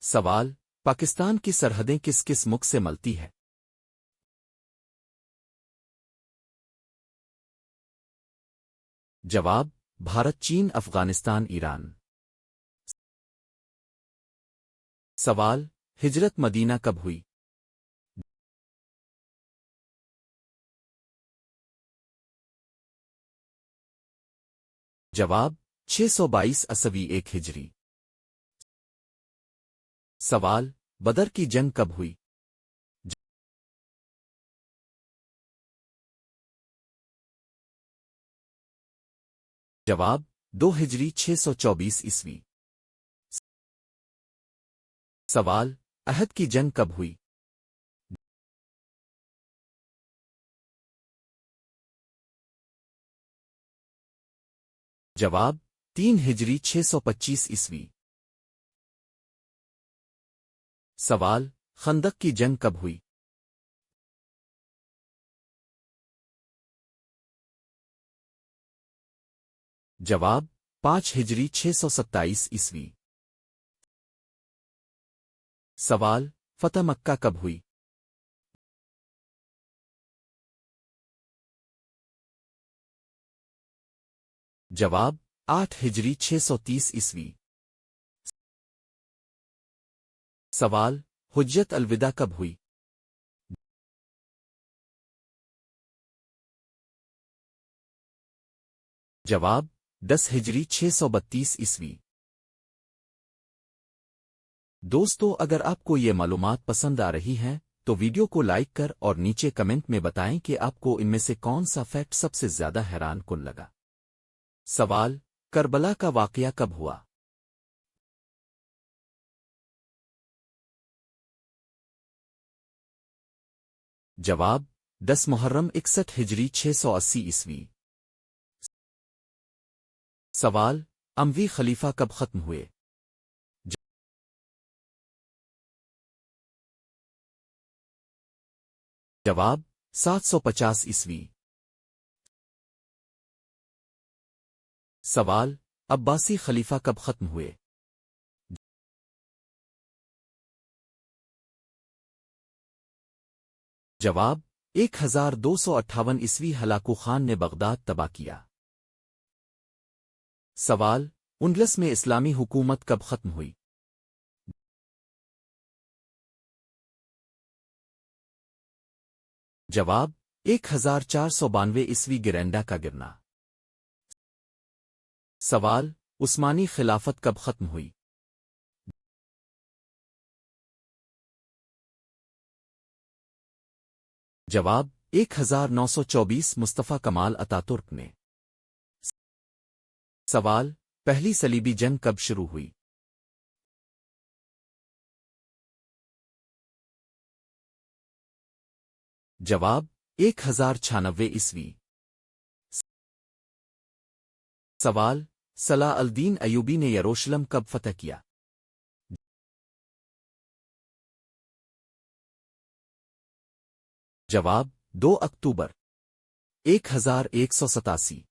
سوال: پاکستان کی سرحدیں کس کس ملک سے ملتی ہے؟ جواب: بھارت، چین، افغانستان، ایران۔ سوال: ہجرت مدینہ کب ہوئی؟ جواب: 622 عیسوی 1 ہجری۔ سوال: بدر کی جنگ کب ہوئی؟ جواب: 2 ہجری 624 عیسوی۔ سوال: احد کی جنگ کب ہوئی؟ جواب: 3 ہجری 625 عیسوی۔ سوال: خندق کی جنگ کب ہوئی؟ جواب: 5 ہجری 627 عیسوی۔ سوال: فتح مکہ کب ہوئی؟ جواب: 8 ہجری 630 عیسوی۔ سوال: حجت الوداع کب ہوئی؟ جواب: 10 ہجری 632 عیسوی۔ دوستو، اگر آپ کو یہ معلومات پسند آ رہی ہیں تو ویڈیو کو لائک کر اور نیچے کمنٹ میں بتائیں کہ آپ کو ان میں سے کون سا فیکٹ سب سے زیادہ حیران کن لگا۔ سوال: کربلا کا واقعہ کب ہوا؟ جواب: 10 محرم 61 ہجری 680 عیسوی۔ سوال: اموی خلیفہ کب ختم ہوئے؟ جواب: 750 عیسوی۔ سوال: عباسی خلیفہ کب ختم ہوئے؟ جواب: 1258 عیسوی۔ ہلاکو خان نے بغداد تباہ کیا۔ سوال: اندلس میں اسلامی حکومت کب ختم ہوئی؟ جواب: 1492 عیسوی۔ گرینڈا کا گرنا۔ سوال: عثمانی خلافت کب ختم ہوئی؟ جواب: 1924 مصطفیٰ کمال اتاترک نے۔ سوال: پہلی صلیبی جنگ کب شروع ہوئی؟ جواب: 1096 عیسوی۔ سوال: صلاح الدین ایوبی نے یروشلم کب فتح کیا؟ جواب: 2 اکتوبر 1187۔